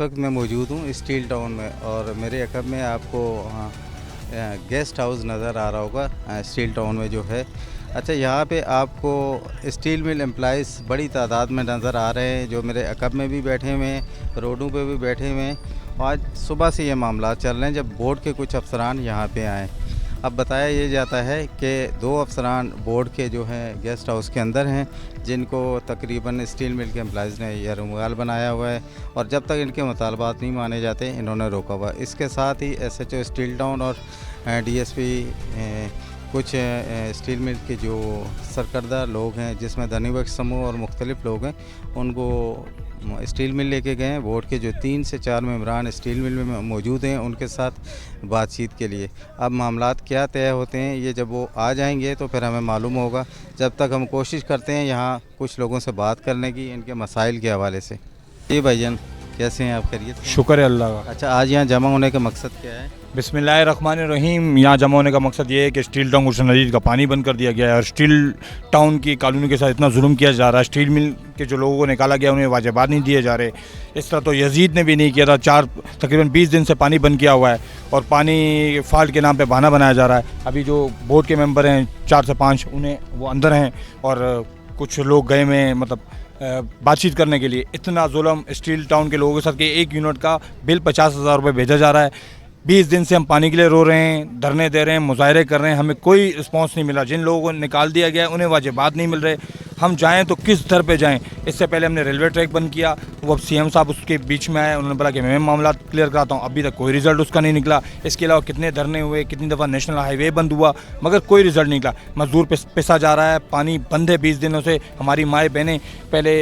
वक्त मैं मौजूद हूँ स्टील टाउन में और मेरे अकब में आपको गेस्ट हाउस नज़र आ रहा होगा स्टील टाउन में जो है। अच्छा, यहाँ पे आपको स्टील मिल एम्प्लॉइज़ बड़ी तादाद में नज़र आ रहे हैं जो मेरे अकब में भी बैठे हुए हैं, रोडों पे भी बैठे हुए हैं। आज सुबह से ये मामला चल रहे हैं जब बोर्ड के कुछ अफसरान यहाँ पे आए। अब बताया ये जाता है कि 2 अफसरान बोर्ड के जो हैं गेस्ट हाउस के अंदर हैं जिनको तकरीबन स्टील मिल के एम्प्लॉइज़ ने यरमुगाल बनाया हुआ है और जब तक इनके मुतालबात नहीं माने जाते इन्होंने रोका हुआ। इसके साथ ही SHO स्टील टाउन और DSP कुछ स्टील मिल के जो सरकर्दा लोग हैं जिसमें धनी बख्श समूह और मुख्तलिफ़ लोग हैं उनको स्टील मिल लेके गए हैं। बोर्ड के जो 3 से 4 मेंबरान स्टील मिल में मौजूद हैं उनके साथ बातचीत के लिए। अब मामलात क्या तय होते हैं ये जब वो आ जाएंगे तो फिर हमें मालूम होगा। जब तक हम कोशिश करते हैं यहाँ कुछ लोगों से बात करने की इनके मसाइल के हवाले से। जी भाईजान, कैसे हैं आप? खैरियत? शुक्र है अल्लाह का। अच्छा, आज यहाँ जमा होने का मकसद क्या है? बिस्मिल्लाहिर्रहमानिर्रहीम। यहाँ जमा होने का मकसद ये है कि स्टील टाउन गुलशन नजीर का पानी बंद कर दिया गया है और स्टील टाउन की कॉलोनी के साथ इतना जुल्म किया जा रहा है। स्टील मिल के जो लोगों को निकाला गया उन्हें वाजिबात नहीं दिए जा रहे। इस तरह तो यजीद ने भी नहीं किया था। तकरीबन 20 दिन से पानी बंद किया हुआ है और पानी फॉल्ट के नाम पर बहाना बनाया जा रहा है। अभी जो बोर्ड के मेंबर हैं 4 से 5 उन्हें वो अंदर हैं और कुछ लोग गए में मतलब बातचीत करने के लिए। इतना जुल्म स्टील टाउन के लोगों के साथ कि 1 यूनिट का बिल 50,000 रुपये भेजा जा रहा है। 20 दिन से हम पानी के लिए रो रहे हैं, धरने दे रहे हैं, मुजाहरे कर रहे हैं, हमें कोई रिस्पांस नहीं मिला। जिन लोगों को निकाल दिया गया उन्हें वाजिबात नहीं मिल रहे। हम जाएं तो किस दर पे जाएं? इससे पहले हमने रेलवे ट्रैक बंद किया, वो अब CM साहब उसके बीच में आए, उन्होंने बोला कि मैं मामला क्लियर कराता हूं। अभी तक कोई रिज़ल्ट उसका नहीं निकला। इसके अलावा कितने धरने हुए, कितनी दफ़ा नेशनल हाईवे बंद हुआ, मगर कोई रिज़ल्ट नहीं निकला। मजदूर पिसा जा रहा है, पानी बंद है 20 दिनों से। हमारी माएँ बहनें पहले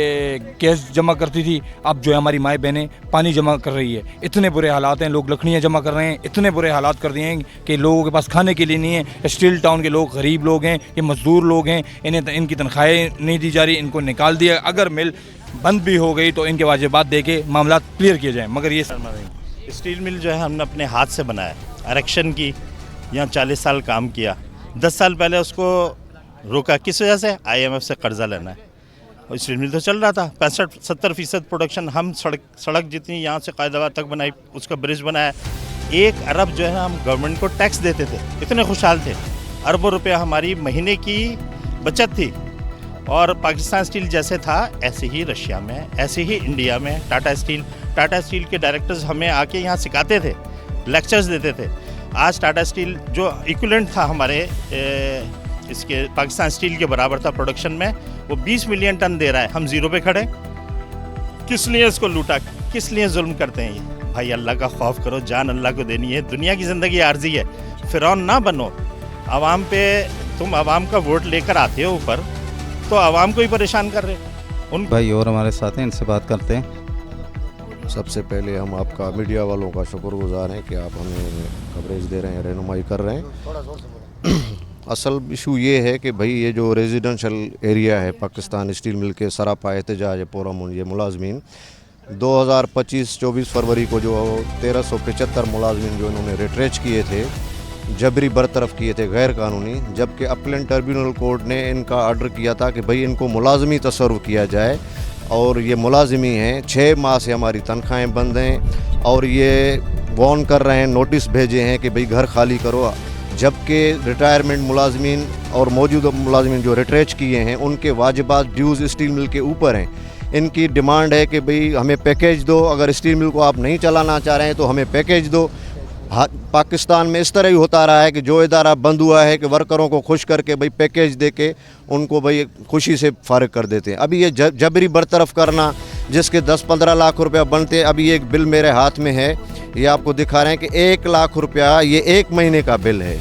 गैस जमा करती थी, अब जो है हमारी माएँ बहनें पानी जमा कर रही है। इतने बुरे हालात हैं, लोग लकड़ियाँ जमा कर रहे हैं। इतने बुरे हालात कर दिए हैं कि लोगों के पास खाने के लिए नहीं है। स्टील टाउन के लोग गरीब लोग हैं, ये मजदूर लोग हैं, इन्हें इनकी तनख्वाहें नहीं दी जा रही, इनको निकाल दिया। अगर मिल बंद भी हो गई तो इनके वाजिबात दे के मामला क्लियर किए जाएं। मगर ये स्टील मिल जो है हमने अपने हाथ से बनाया, इरेक्शन की, यहाँ 40 साल काम किया। 10 साल पहले उसको रोका, किस वजह से? IMF से कर्जा लेना है। और स्टील मिल तो चल रहा था, 65-70% प्रोडक्शन। हम सड़क जितनी यहाँ से कायदाबाद तक बनाई, उसका ब्रिज बनाया। 1 अरब जो है हम गवर्नमेंट को टैक्स देते थे, इतने खुशहाल थे। अरबों रुपया हमारी महीने की बचत थी। और पाकिस्तान स्टील जैसे था ऐसे ही रशिया में, ऐसे ही इंडिया में। टाटा स्टील के डायरेक्टर्स हमें आके यहाँ सिखाते थे, लेक्चर्स देते थे। आज टाटा स्टील जो इक्विवेलेंट था हमारे इसके पाकिस्तान स्टील के बराबर था प्रोडक्शन में, वो 20 मिलियन टन दे रहा है। हम ज़ीरो पे खड़े। किस लिए इसको लूटा, किस लिए जुल्म करते हैं ये? भाई अल्लाह का खौफ करो, जान अल्लाह को देनी है। दुनिया की ज़िंदगी आर्जी है, फिरौन ना बनो। आवाम पे तुम आवाम का वोट लेकर आते हो ऊपर, तो आवाम को ही परेशान कर रहे उन भाई और हमारे साथ हैं, इनसे बात करते हैं। सबसे पहले हम आपका मीडिया वालों का शुक्रगुजार हैं कि आप हमें कवरेज दे रहे हैं, रहनुमाई कर रहे हैं। असल इशू ये है कि भाई ये जो रेजिडेंशियल एरिया है पाकिस्तान स्टील मिल के सरापा एहतजाज पोरामुन ये मुलाजमीन 2025-24 फरवरी को जो 1375 मुलाजमीन जो इन्होंने रिट्रेच किए थे, जबरी बरतरफ किए थे गैर कानूनी, जबकि अपलेंट ट्रिब्यूनल कोर्ट ने इनका आर्डर किया था कि भाई इनको मुलाजमी तसर्रुफ़ किया जाए और ये मुलाजमी हैं। 6 माह से हमारी तनख्वाहें बंद हैं और ये वार्न कर रहे हैं, नोटिस भेजे हैं कि भाई घर खाली करो। जबकि रिटायरमेंट मुलाजमीन और मौजूदा मुलाजमीन जो रिट्रेच किए हैं उनके वाजिबात ड्यूज़ स्टील मिल के ऊपर हैं। इनकी डिमांड है कि भाई हमें पैकेज दो, अगर स्टील मिल को आप नहीं चलाना चाह रहे हैं तो हमें पैकेज दो। पाकिस्तान में इस तरह ही होता रहा है कि जो इदारा बंद हुआ है कि वर्करों को खुश करके भाई पैकेज दे के उनको भाई खुशी से फारिग कर देते हैं। अभी ये जबरी बरतरफ करना जिसके 10-15 लाख रुपया बनते, अभी एक बिल मेरे हाथ में है, ये आपको दिखा रहे हैं कि 1 लाख रुपया ये 1 महीने का बिल है।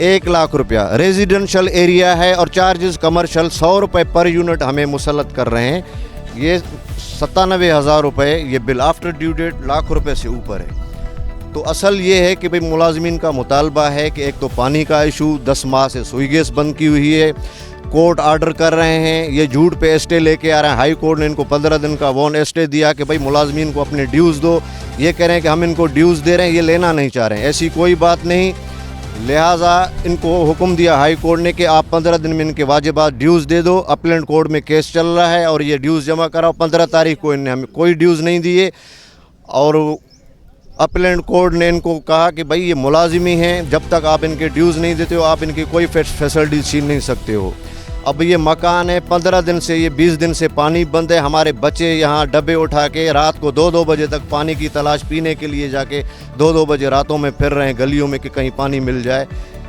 1 लाख रुपया रेजिडेंशियल एरिया है और चार्जेस कमर्शियल 100 रुपये पर यूनिट हमें मुसल्लत कर रहे हैं। ये 97,000 रुपये ये bill after due date lakh रुपये से ऊपर है। तो असल ये है कि भाई मुलाजमीन का मुतालबा है कि एक तो पानी का इशू, 10 माह से सुई गैस बंद की हुई है, कोर्ट आर्डर कर रहे हैं, ये झूठ पे स्टे लेके आ रहे हैं। हाई कोर्ट ने इनको 15 दिन का वॉन स्टे दिया कि भाई मुलाजमीन को अपने ड्यूज़ दो। ये कह रहे हैं कि हम इनको ड्यूज़ दे रहे हैं, ये लेना नहीं चाह रहे हैं। ऐसी कोई बात नहीं। लिहाजा इनको हुक्म दिया हाई कोर्ट ने कि आप 15 दिन में इनके वाजिबात ड्यूज़ दे दो। अपलेंट कोर्ट में केस चल रहा है और ये ड्यूज़ जमा कराओ। 15 तारीख को इन्हें हमें कोई ड्यूज़ नहीं दिए और अपलैंड कोर्ट ने इनको कहा कि भाई ये मुलाजिमी हैं, जब तक आप इनके ड्यूज़ नहीं देते हो आप इनकी कोई फैसिलिटी छीन नहीं सकते हो। अब ये मकान है 15 दिन से, ये 20 दिन से पानी बंद है। हमारे बच्चे यहाँ डब्बे उठा के रात को 2-2 बजे तक पानी की तलाश, पीने के लिए जाके 2-2 बजे रातों में फिर रहे हैं गलियों में कि कहीं पानी मिल जाए।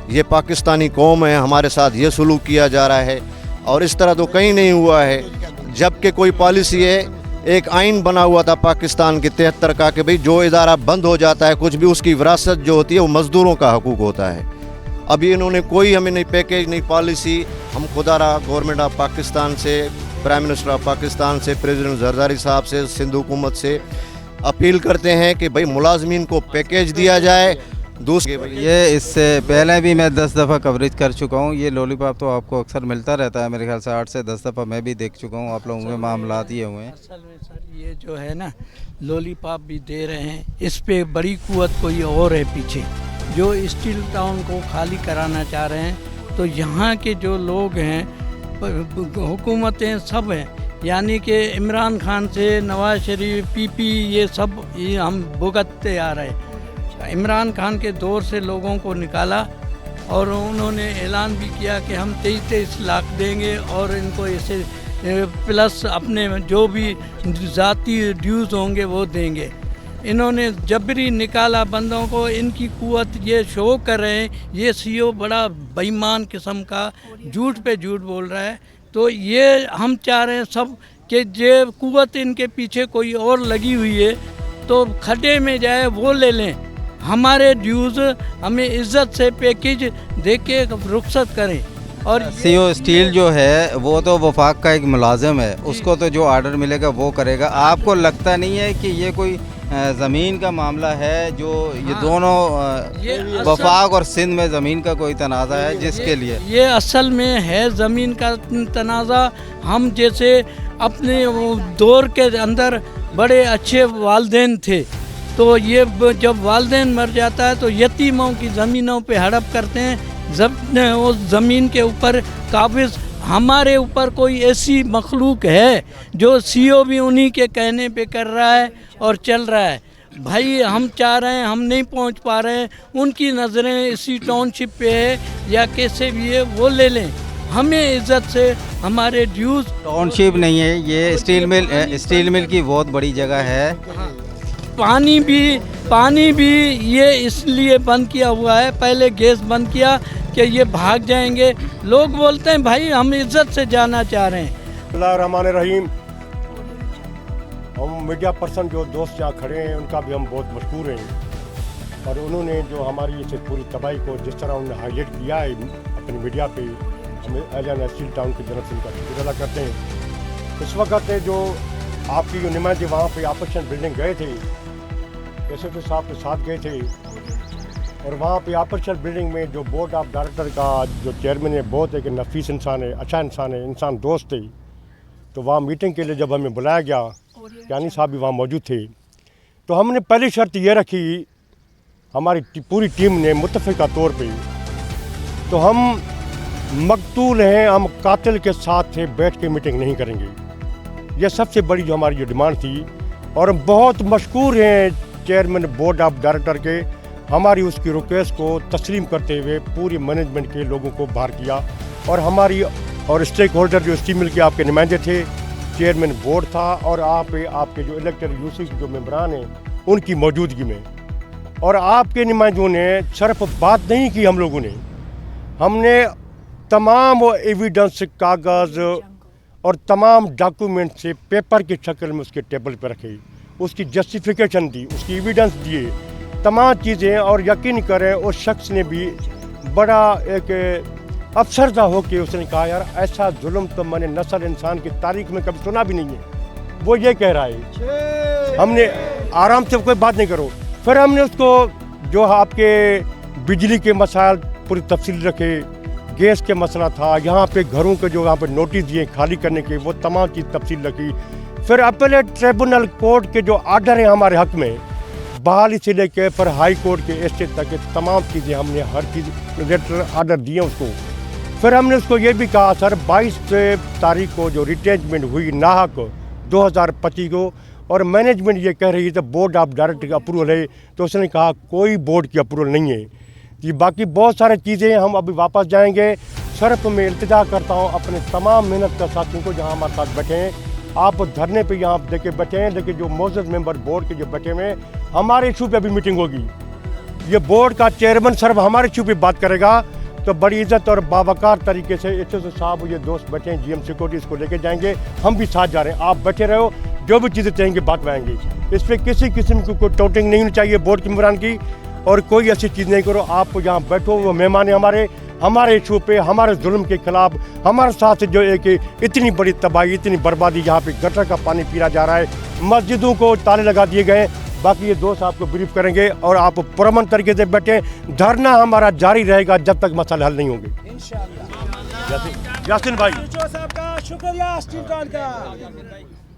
ये पाकिस्तानी कौम है, हमारे साथ ये सलूक किया जा रहा है और इस तरह तो कहीं नहीं हुआ है। जबकि कोई पॉलिसी है, एक आइन बना हुआ था पाकिस्तान के 73 का कि भाई जो इदारा बंद हो जाता है कुछ भी, उसकी विरासत जो होती है वो मज़दूरों का हकूक़ होता है। अभी इन्होंने कोई हमें नहीं पैकेज, नहीं पॉलिसी। हम खुदारा गवर्नमेंट ऑफ पाकिस्तान से, प्राइम मिनिस्टर ऑफ पाकिस्तान से, प्रेसिडेंट जरदारी साहब से, सिंध हुकूमत से अपील करते हैं कि भाई मुलाजमीन को पैकेज दिया जाए। दूसरे ये इससे पहले भी मैं 10 दफ़ा कवरेज कर चुका हूँ। ये लॉलीपॉप तो आपको अक्सर मिलता रहता है, मेरे ख्याल से 8 से 10 दफ़ा मैं भी देख चुका हूँ। आप लोगों के मामला दिए हुए हैं। असल में सर ये जो है ना, लॉलीपॉप भी दे रहे हैं, इस पे बड़ी कुव्वत कोई और है पीछे, जो स्टील टाउन को खाली कराना चाह रहे हैं। तो यहाँ के जो लोग हैं, हुकूमतें सब हैं, यानी कि इमरान खान से नवाज शरीफ, पीपी, ये सब ये हम भुगतते आ रहे हैं। इमरान खान के दौर से लोगों को निकाला और उन्होंने ऐलान भी किया कि हम 23 लाख देंगे और इनको ऐसे प्लस अपने जो भी ज़ाती ड्यूज़ होंगे वो देंगे। इन्होंने जबरी निकाला बंदों को। इनकी कुव्वत ये शो कर रहे हैं। ये सीओ बड़ा बेईमान किस्म का झूठ पे झूठ बोल रहा है। तो ये हम चाह रहे हैं सब कि ये कुव्वत इनके पीछे कोई और लगी हुई है तो खड्डे में जाए वो ले लें। हमारे ड्यूज़ हमें इज्जत से पैकेज दे के रुखसत करें। और सीओ स्टील जो है वो तो वफाक का एक मुलाजिम है, उसको तो जो आर्डर मिलेगा वो करेगा। आपको लगता नहीं है कि ये कोई ज़मीन का मामला है, जो ये दोनों वफाक और सिंध में ज़मीन का कोई तनाज़ा है जिसके लिए ये असल में है ज़मीन का तनाज़ा। हम जैसे अपने दौर के अंदर बड़े अच्छे वालिदैन थे, तो ये जब वालिदैन मर जाता है तो यतीमों की ज़मीनों पे हड़प करते हैं। उस ज़मीन के ऊपर काबिज़ हमारे ऊपर कोई ऐसी मखलूक है जो सीओ भी उन्हीं के कहने पे कर रहा है और चल रहा है। भाई हम चाह रहे हैं, हम नहीं पहुंच पा रहे हैं, उनकी नज़रें इसी टाउनशिप पे है या कैसे भी है वो ले लें। हमें इज्जत से हमारे ड्यूज़। टाउनशिप नहीं है, ये स्टील मिल की बहुत बड़ी जगह है। पानी भी ये इसलिए बंद किया हुआ है, पहले गैस बंद किया कि ये भाग जाएंगे। लोग बोलते हैं भाई हम इज्जत से जाना चाह रहे हैं। बिस्मिल्लाहिर्रहमानिर्रहीम। हम मीडिया पर्सन जो दोस्त यहाँ खड़े हैं उनका भी हम बहुत मशहूर हैं, और उन्होंने जो हमारी इसे पूरी तबाही को जिस तरह उन्होंने हाईलाइट किया है अपनी मीडिया पे, हमें एलियन स्टील टाउन की तरफ से उनका शुक्र अदा करते हैं। इस वक्त जो आपकी जो नुमाइंदे वहाँ पे ऑपरेशन बिल्डिंग गए थे, एसएसपी साहब के साथ गए थे, और वहाँ पे ऑपरेशन बिल्डिंग में जो बोर्ड ऑफ डायरेक्टर का जो चेयरमैन है, बहुत एक नफीस इंसान है, अच्छा इंसान है, इंसान दोस्त थे। तो वहाँ मीटिंग के लिए जब हमें बुलाया गया, यानी साहब भी वहाँ मौजूद थे, तो हमने पहली शर्त ये रखी, हमारी पूरी टीम ने मुत्तफ़िका तौर पे, तो हम मकतूल हैं, हम कातिल के साथ थे, बैठ के मीटिंग नहीं करेंगे। यह सबसे बड़ी जो हमारी जो डिमांड थी, और हम बहुत मशकूर हैं चेयरमैन बोर्ड ऑफ डायरेक्टर के, हमारी उसकी रिक्वेस्ट को तस्लीम करते हुए पूरी मैनेजमेंट के लोगों को बाहर किया, और हमारी और स्टेक होल्डर जो स्टील मिल के आपके नुमाइंदे थे, चेयरमैन बोर्ड था, और आपके जो इलेक्टेड यूसी के जो मेंबरान हैं उनकी मौजूदगी में, और आपके नुमाइंदों ने सिर्फ बात नहीं की, हम लोगों ने हमने तमाम एविडेंस, कागज़ और तमाम डॉक्यूमेंट से पेपर की शक्ल में उसके टेबल पर रखे, उसकी जस्टिफिकेशन दी, उसकी एविडेंस दिए, तमाम चीज़ें। और यकीन करें उस शख्स ने भी बड़ा एक अफसरदा हो के उसने कहा, यार ऐसा जुल्म तो मैंने नस्ल इंसान की तारीख में कभी सुना भी नहीं है। वो ये कह रहा है। हमने आराम से कोई बात नहीं करो। फिर हमने उसको जो आपके बिजली के मसाइल पूरी तफसील रखे, गैस के मसला था, यहाँ पे घरों के जो यहाँ पे नोटिस दिए खाली करने के, वो तमाम चीज़ तफसील रखी। फिर अपीलेट ट्रिब्यूनल कोर्ट के जो आर्डर हैं हमारे हक़ में, बहाली से लेकर फिर हाई कोर्ट के स्टेज तक के तमाम चीज़ें हमने हर चीज़ लेटर आर्डर दिए उसको। फिर हमने उसको ये भी कहा, सर 22 तारीख को जो रिटेचमेंट हुई नाहक 2025 को, और मैनेजमेंट ये कह रही है तो बोर्ड ऑफ डायरेक्टर का अप्रूवल है, तो उसने कहा कोई बोर्ड की अप्रूवल नहीं है। ये बाकी बहुत सारी चीज़ें हम अभी वापस जाएंगे। सिर्फ मैं इल्तिजा करता हूँ अपने तमाम मेहनत का साथियों को जहाँ हमारे साथ बैठे हैं, आप धरने पे यहाँ देखे बैठे हैं, लेकिन जो मौजूद मेंबर बोर्ड के जो बैठे हुए हैं, हमारे इशू पे अभी मीटिंग होगी। ये बोर्ड का चेयरमैन सिर्फ हमारे इशू पे बात करेगा, तो बड़ी इज्जत और बावकार तरीके से एचओ साहब ये दोस्त बैठे हैं GM सिक्योरिटी, इसको लेके जाएंगे। हम भी साथ जा रहे हैं, आप बैठे रहो, जो भी चीज़ें चाहेंगे बात में इस पर किसी किस्म की कोई टोटिंग नहीं होनी चाहिए बोर्ड के मेम्बरान की, और कोई ऐसी चीज़ नहीं करो। आप यहाँ बैठो, वो मेहमान है हमारे इशू पे, हमारे जुल्म के खिलाफ हमारे साथ जो एक इतनी बड़ी तबाही, इतनी बर्बादी, यहाँ पे गटर का पानी पीना जा रहा है, मस्जिदों को ताले लगा दिए गए। बाकी ये दोस्त आपको ब्रीफ करेंगे और आप पुरअमन तरीके से बैठे। धरना हमारा जारी रहेगा जब तक मसले हल नहीं होंगे। यासिन भाई शुक्रिया।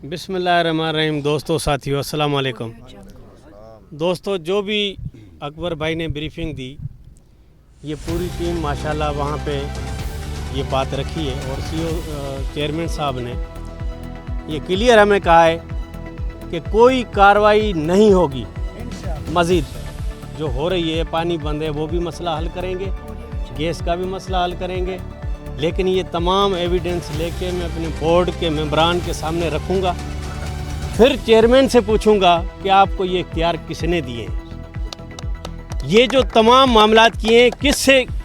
बिस्मिल्लाहिर्रहमानिर्रहीम। दोस्तों, साथियों, अस्सलाम वालेकुम। दोस्तों, जो भी अकबर भाई ने ब्रीफिंग दी, ये पूरी टीम माशाल्लाह वहाँ पे ये बात रखी है, और CEO चेयरमैन साहब ने ये क्लियर हमें कहा है कि कोई कार्रवाई नहीं होगी। मज़ीद जो हो रही है, पानी बंद है, वो भी मसला हल करेंगे, गैस का भी मसला हल करेंगे, लेकिन ये तमाम एविडेंस लेके मैं अपने बोर्ड के मेंबरान के सामने रखूँगा। फिर चेयरमैन से पूछूँगा कि आपको ये इख्तियार किसने दिए हैं, ये जो तमाम मामलात किए हैं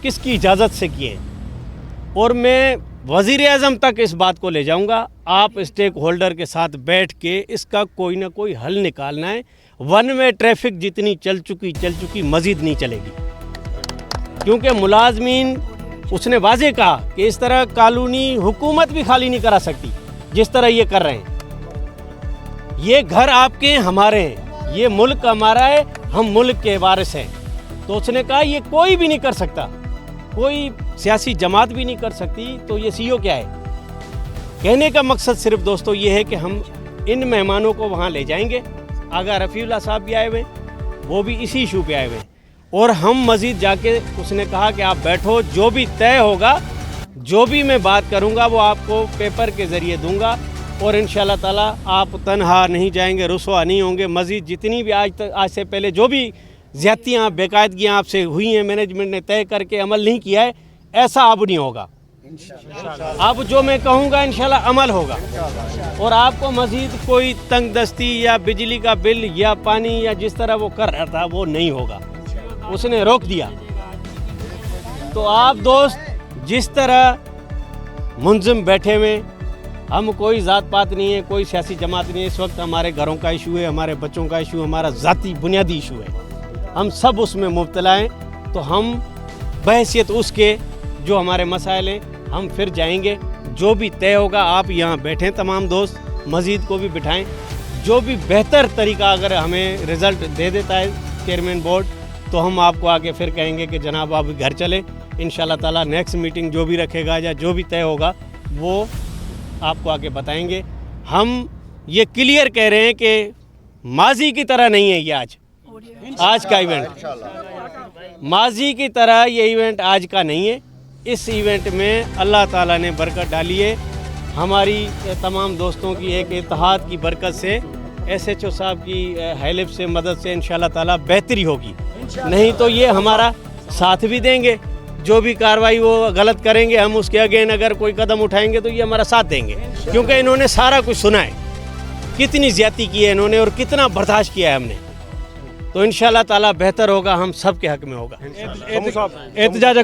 किसकी इजाज़त से किए हैं, और मैं वज़ीर आज़म तक इस बात को ले जाऊंगा। आप स्टेक होल्डर के साथ बैठ के इसका कोई ना कोई हल निकालना है। वन वे ट्रैफिक जितनी चल चुकी मज़ीद नहीं चलेगी, क्योंकि मुलाजमीन, उसने वाज़े कहा कि इस तरह कॉलोनी हुकूमत भी खाली नहीं करा सकती जिस तरह ये कर रहे हैं। ये घर आपके हैं, हमारे हैं, ये मुल्क हमारा है, हम मुल्क के वारिस हैं। तो उसने कहा ये कोई भी नहीं कर सकता, कोई सियासी जमात भी नहीं कर सकती। तो ये CEO क्या है? कहने का मकसद सिर्फ दोस्तों ये है कि हम इन मेहमानों को वहाँ ले जाएंगे। आगा रफ़ीउल्लाह साहब भी आए हुए, वो भी इसी इशू पे आए हुए, और हम मज़ीद जाके, उसने कहा कि आप बैठो, जो भी तय होगा, जो भी मैं बात करूँगा वो आपको पेपर के ज़रिए दूँगा, और इंशाअल्लाह ताला आप तनहा नहीं जाएंगे, रुसवा नहीं होंगे। मज़ीद जितनी भी आज से पहले जो भी ज़्यादतियाँ, बेकायदगियाँ आपसे हुई हैं, मैनेजमेंट ने तय करके अमल नहीं किया है, ऐसा अब नहीं होगा। अब जो मैं कहूँगा इंशाल्लाह अमल होगा, और आपको मज़ीद कोई तंग दस्ती या बिजली का बिल या पानी या जिस तरह वो कर रहा था वो नहीं होगा, उसने रोक दिया। तो आप दोस्त जिस तरह मुंज़िम बैठे हुए, हम कोई ज़ात पात नहीं है, कोई सियासी जमात नहीं है। इस वक्त हमारे घरों का इशू है, हमारे बच्चों का इशू, हमारा ज़ाती बुनियादी इशू है, हम सब उसमें मुब्तला हैं। तो हम बहैसियत उसके जो हमारे मसाइल हैं, हम फिर जाएंगे, जो भी तय होगा। आप यहाँ बैठें, तमाम दोस्त, मज़ीद को भी बिठाएं, जो भी बेहतर तरीका अगर हमें रिज़ल्ट दे देता है चेयरमैन बोर्ड, तो हम आपको आके फिर कहेंगे कि जनाब आप घर चले। इंशाल्लाह ताला नेक्स्ट मीटिंग जो भी रखेगा या जो भी तय होगा वो आपको आके बताएंगे। हम ये क्लियर कह रहे हैं कि माजी की तरह नहीं है ये आज का इवेंट, माजी की तरह ये इवेंट आज का नहीं है। इस इवेंट में अल्लाह ताला ने बरकत डाली है, हमारी तमाम दोस्तों की एक इत्तेहाद की बरकत से, SHO साहब की हेल्प से, मदद से इंशाल्लाह ताला बेहतरी होगी। नहीं तो ये हमारा साथ भी देंगे, जो भी कार्रवाई वो गलत करेंगे हम उसके अगेन अगर कोई कदम उठाएंगे तो ये हमारा साथ देंगे, क्योंकि इन्होंने सारा कुछ सुना है, कितनी ज़्यादती की है इन्होंने और कितना बर्दाश्त किया है हमने। तो इंशाल्लाह ताला बेहतर होगा, हम सब के हक में होगा। एहतजाज